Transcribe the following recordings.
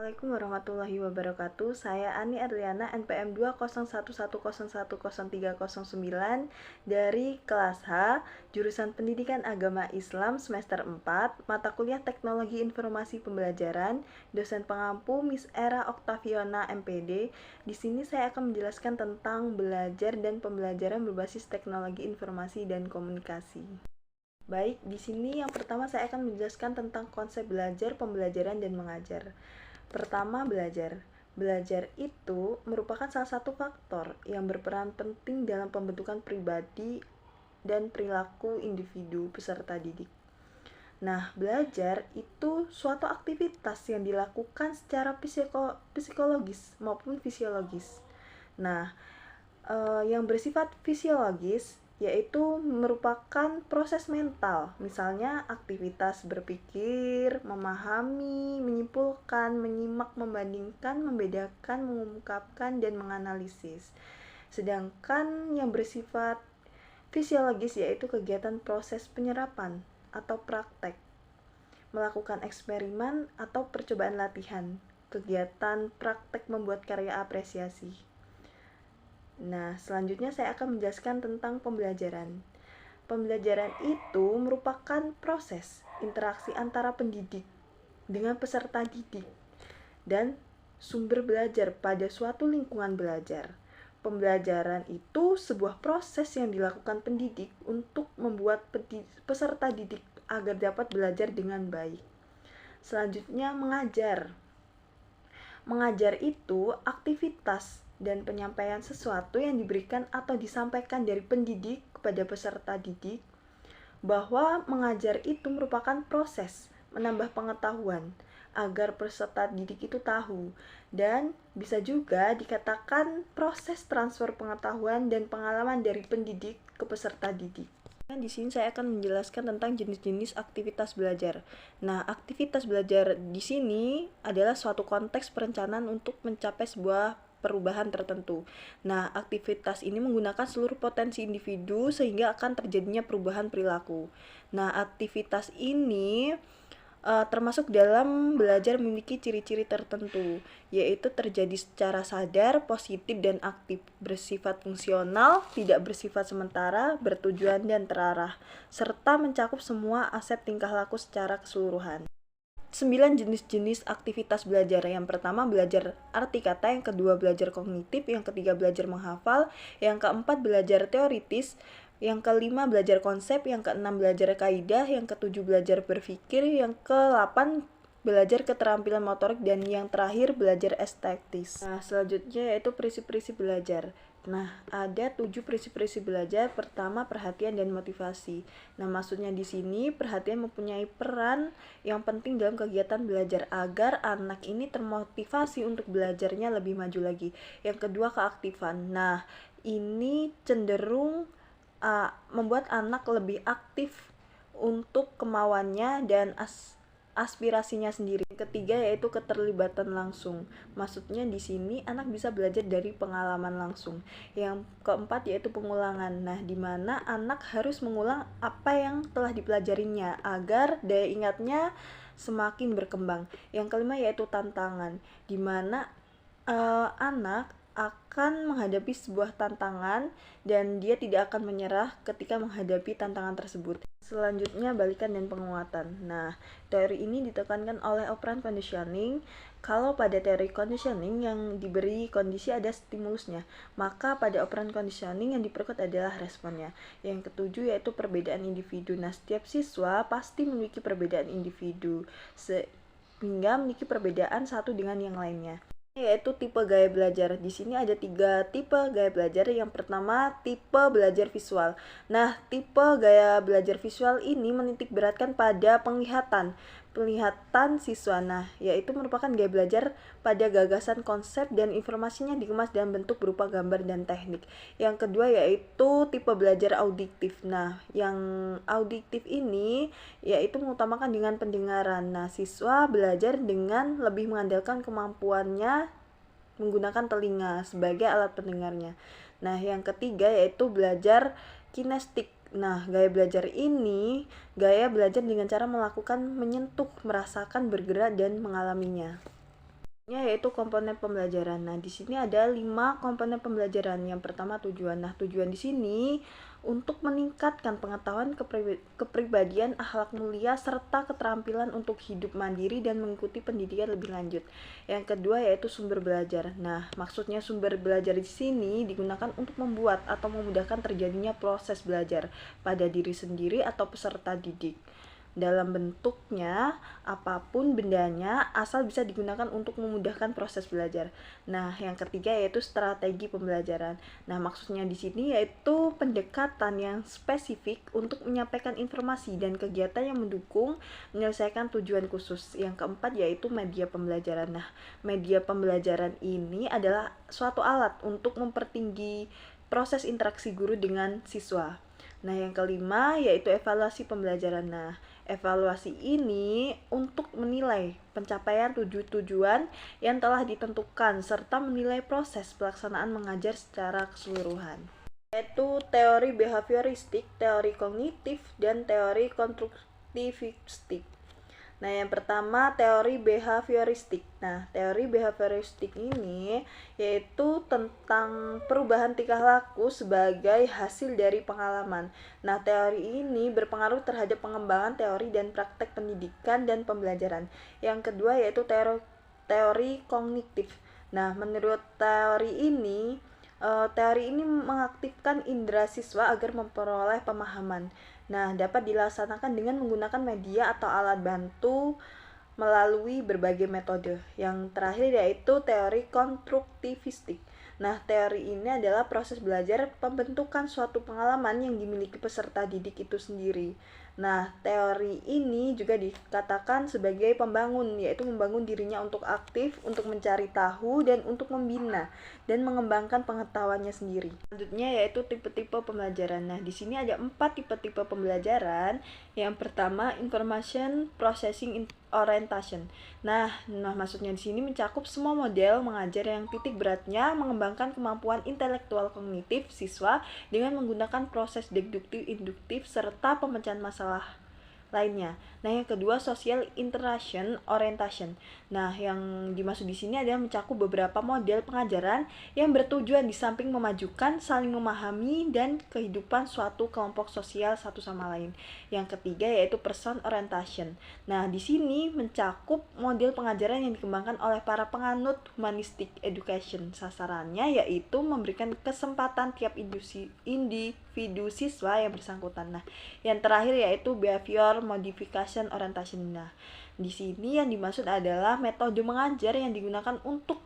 Assalamualaikum warahmatullahi wabarakatuh. Saya Ani Adriana, NPM 20111010309 dari kelas H, jurusan Pendidikan Agama Islam semester 4, mata kuliah Teknologi Informasi Pembelajaran, dosen pengampu Miss Era Oktaviona MPD. Di sini saya akan menjelaskan tentang belajar dan pembelajaran berbasis teknologi informasi dan komunikasi. Baik, di sini yang pertama saya akan menjelaskan tentang konsep belajar, pembelajaran, dan mengajar. Pertama, belajar. Belajar itu merupakan salah satu faktor yang berperan penting dalam pembentukan pribadi dan perilaku individu peserta didik. Nah, belajar itu suatu aktivitas yang dilakukan secara psikologis maupun fisiologis. Nah, yang bersifat fisiologis yaitu merupakan proses mental, misalnya aktivitas berpikir, memahami, menyimpulkan, menyimak, membandingkan, membedakan, mengungkapkan, dan menganalisis. Sedangkan yang bersifat fisiologis yaitu kegiatan proses penyerapan atau praktek, melakukan eksperimen atau percobaan latihan, kegiatan praktek membuat karya apresiasi. Nah, selanjutnya saya akan menjelaskan tentang pembelajaran. Pembelajaran itu merupakan proses interaksi antara pendidik dengan peserta didik dan sumber belajar pada suatu lingkungan belajar. Pembelajaran itu sebuah proses yang dilakukan pendidik untuk membuat peserta didik agar dapat belajar dengan baik. Selanjutnya, mengajar. Mengajar itu aktivitas dan penyampaian sesuatu yang diberikan atau disampaikan dari pendidik kepada peserta didik, bahwa mengajar itu merupakan proses menambah pengetahuan agar peserta didik itu tahu, dan bisa juga dikatakan proses transfer pengetahuan dan pengalaman dari pendidik ke peserta didik. Di sini saya akan menjelaskan tentang jenis-jenis aktivitas belajar. Nah, aktivitas belajar di sini adalah suatu konteks perencanaan untuk mencapai sebuah perubahan tertentu. Nah, aktivitas ini menggunakan seluruh potensi individu sehingga akan terjadinya perubahan perilaku. Nah, aktivitas ini termasuk dalam belajar memiliki ciri-ciri tertentu, yaitu terjadi secara sadar, positif, dan aktif, bersifat fungsional, tidak bersifat sementara, bertujuan, dan terarah, serta mencakup semua aspek tingkah laku secara keseluruhan. 9 jenis-jenis aktivitas belajar. Yang pertama, belajar arti kata. Yang kedua, belajar kognitif. Yang ketiga, belajar menghafal. Yang keempat, belajar teoritis. Yang kelima, belajar konsep. Yang keenam, belajar kaidah. Yang ketujuh, belajar berpikir. Yang ke-8, belajar keterampilan motorik. Dan yang terakhir, belajar estetis. Nah, selanjutnya yaitu prinsip-prinsip belajar. Nah, ada 7 prinsip-prinsip belajar. Pertama, perhatian dan motivasi. Nah, maksudnya di sini perhatian mempunyai peran yang penting dalam kegiatan belajar agar anak ini termotivasi untuk belajarnya lebih maju lagi. Yang kedua, keaktifan. Nah, ini cenderung membuat anak lebih aktif untuk kemauannya dan aspirasinya sendiri. Ketiga yaitu keterlibatan langsung. Maksudnya di sini anak bisa belajar dari pengalaman langsung. Yang keempat yaitu pengulangan. Nah, di mana anak harus mengulang apa yang telah dipelajarinya agar daya ingatnya semakin berkembang. Yang kelima yaitu tantangan, di mana anak akan menghadapi sebuah tantangan dan dia tidak akan menyerah ketika menghadapi tantangan tersebut. Selanjutnya, balikan dan penguatan. Nah, teori ini ditekankan oleh operant conditioning. Kalau pada teori conditioning yang diberi kondisi ada stimulusnya, maka pada operant conditioning yang diperkuat adalah responnya. Yang ketujuh yaitu perbedaan individu. Nah, setiap siswa pasti memiliki perbedaan individu sehingga memiliki perbedaan satu dengan yang lainnya, yaitu tipe gaya belajar. Di sini ada 3 tipe gaya belajar. Yang pertama, tipe belajar visual. Nah, tipe gaya belajar visual ini menitik beratkan pada penglihatan siswa. Nah, yaitu merupakan gaya belajar pada gagasan, konsep, dan informasinya dikemas dalam bentuk berupa gambar dan teknik. Yang kedua yaitu tipe belajar auditif. Nah, yang auditif ini yaitu mengutamakan dengan pendengaran. Nah, siswa belajar dengan lebih mengandalkan kemampuannya menggunakan telinga sebagai alat pendengarnya. Nah, yang ketiga yaitu belajar kinestik. Nah, gaya belajar ini gaya belajar dengan cara melakukan, menyentuh, merasakan, bergerak, dan mengalaminya. Yaitu komponen pembelajaran. Nah, di sini ada 5 komponen pembelajaran. Yang pertama tujuan. Nah, tujuan di sini untuk meningkatkan pengetahuan kepribadian, akhlak mulia, serta keterampilan untuk hidup mandiri dan mengikuti pendidikan lebih lanjut. Yang kedua yaitu sumber belajar. Nah, maksudnya sumber belajar di sini digunakan untuk membuat atau memudahkan terjadinya proses belajar pada diri sendiri atau peserta didik. Dalam bentuknya, apapun bendanya, asal bisa digunakan untuk memudahkan proses belajar. Nah, yang ketiga yaitu strategi pembelajaran. Nah, maksudnya di sini yaitu pendekatan yang spesifik untuk menyampaikan informasi dan kegiatan yang mendukung menyelesaikan tujuan khusus. Yang keempat yaitu media pembelajaran. Nah, media pembelajaran ini adalah suatu alat untuk mempertinggi proses interaksi guru dengan siswa. Nah, yang kelima yaitu evaluasi pembelajaran. Nah, evaluasi ini untuk menilai pencapaian tujuan yang telah ditentukan serta menilai proses pelaksanaan mengajar secara keseluruhan. Yaitu teori behavioristik, teori kognitif, dan teori konstruktivistik. Nah, yang pertama teori behavioristik. Nah, teori behavioristik ini yaitu tentang perubahan tingkah laku sebagai hasil dari pengalaman. Nah, teori ini berpengaruh terhadap pengembangan teori dan praktek pendidikan dan pembelajaran. Yang kedua yaitu teori kognitif. Nah, menurut teori ini mengaktifkan indera siswa agar memperoleh pemahaman. Nah, dapat dilaksanakan dengan menggunakan media atau alat bantu melalui berbagai metode. Yang terakhir yaitu teori konstruktivistik. Nah, teori ini adalah proses belajar pembentukan suatu pengalaman yang dimiliki peserta didik itu sendiri. Nah, teori ini juga dikatakan sebagai pembangun, yaitu membangun dirinya untuk aktif, untuk mencari tahu, dan untuk membina dan mengembangkan pengetahuannya sendiri. Selanjutnya yaitu tipe-tipe pembelajaran. Nah, di sini ada 4 tipe-tipe pembelajaran. Yang pertama, information processing orientation. Nah, maksudnya di sini mencakup semua model mengajar yang titik beratnya mengembangkan kemampuan intelektual kognitif siswa dengan menggunakan proses deduktif, induktif, serta pemecahan masalah lainnya. Nah, yang kedua social interaction orientation. Nah, yang dimaksud di sini adalah mencakup beberapa model pengajaran yang bertujuan di samping memajukan, saling memahami dan kehidupan suatu kelompok sosial satu sama lain. Yang ketiga yaitu person orientation. Nah, di sini mencakup model pengajaran yang dikembangkan oleh para penganut humanistic education. Sasarannya yaitu memberikan kesempatan tiap individu siswa yang bersangkutan. Nah, yang terakhir yaitu behavior modification orientation. Nah, di sini yang dimaksud adalah metode mengajar yang digunakan untuk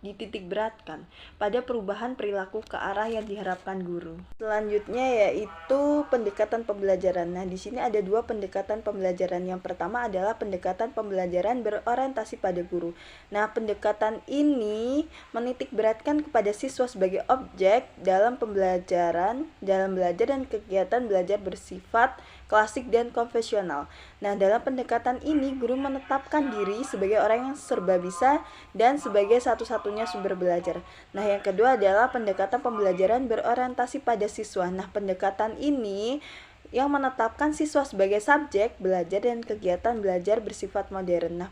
dititik beratkan pada perubahan perilaku ke arah yang diharapkan guru. Selanjutnya yaitu pendekatan pembelajaran. Nah, di sini ada 2 pendekatan pembelajaran. Yang pertama adalah pendekatan pembelajaran berorientasi pada guru. Nah, pendekatan ini menitik beratkan kepada siswa sebagai objek dalam pembelajaran, dalam belajar dan kegiatan belajar bersifat klasik dan konvensional. Nah, dalam pendekatan ini guru menetapkan diri sebagai orang yang serba bisa dan sebagai satu-satunya sumber belajar. Nah, yang kedua adalah pendekatan pembelajaran berorientasi pada siswa. Nah, pendekatan ini yang menetapkan siswa sebagai subjek belajar dan kegiatan belajar bersifat modern. Nah,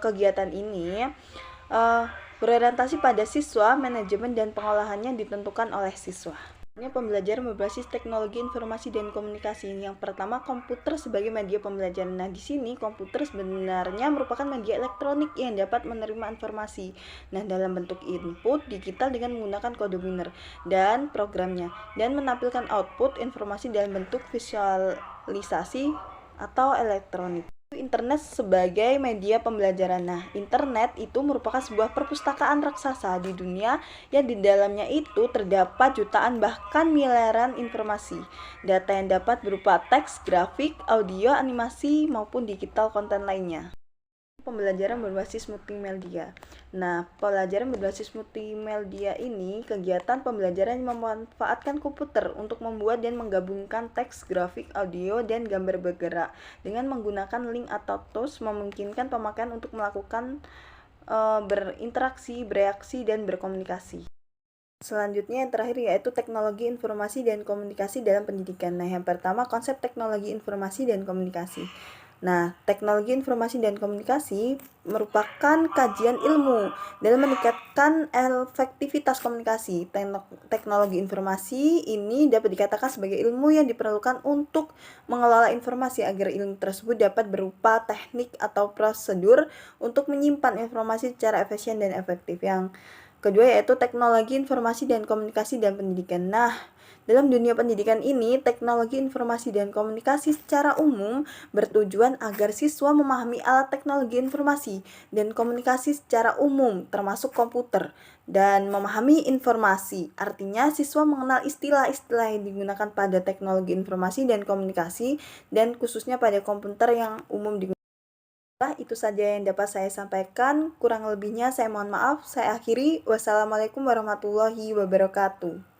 kegiatan ini berorientasi pada siswa, manajemen dan pengolahannya ditentukan oleh siswa. Ini pembelajaran berbasis teknologi informasi dan komunikasi. Yang pertama, komputer sebagai media pembelajaran. Nah, di sini komputer sebenarnya merupakan media elektronik yang dapat menerima informasi. Nah, dalam bentuk input digital dengan menggunakan kode biner dan programnya, dan menampilkan output informasi dalam bentuk visualisasi atau elektronik. Internet sebagai media pembelajaran. Nah, internet itu merupakan sebuah perpustakaan raksasa di dunia yang di dalamnya itu terdapat jutaan bahkan miliaran informasi. Data yang dapat berupa teks, grafik, audio, animasi maupun digital konten lainnya. Pembelajaran berbasis multimedia. Nah, pembelajaran berbasis multimedia ini kegiatan pembelajaran yang memanfaatkan komputer untuk membuat dan menggabungkan teks, grafik, audio, dan gambar bergerak dengan menggunakan link atau tools memungkinkan pemakaian untuk melakukan berinteraksi, bereaksi, dan berkomunikasi. Selanjutnya yang terakhir yaitu teknologi informasi dan komunikasi dalam pendidikan. Nah, yang pertama konsep teknologi informasi dan komunikasi. Nah, teknologi informasi dan komunikasi merupakan kajian ilmu dalam meningkatkan efektivitas komunikasi. Teknologi informasi ini dapat dikatakan sebagai ilmu yang diperlukan untuk mengelola informasi agar ilmu tersebut dapat berupa teknik atau prosedur untuk menyimpan informasi secara efisien dan efektif. Yang kedua yaitu teknologi informasi dan komunikasi dan pendidikan. Nah, dalam dunia pendidikan ini, teknologi informasi dan komunikasi secara umum bertujuan agar siswa memahami alat teknologi informasi dan komunikasi secara umum, termasuk komputer, dan memahami informasi. Artinya, siswa mengenal istilah-istilah yang digunakan pada teknologi informasi dan komunikasi, dan khususnya pada komputer yang umum digunakan. Itu saja yang dapat saya sampaikan. Kurang lebihnya saya mohon maaf. Saya akhiri. Wassalamualaikum warahmatullahi wabarakatuh.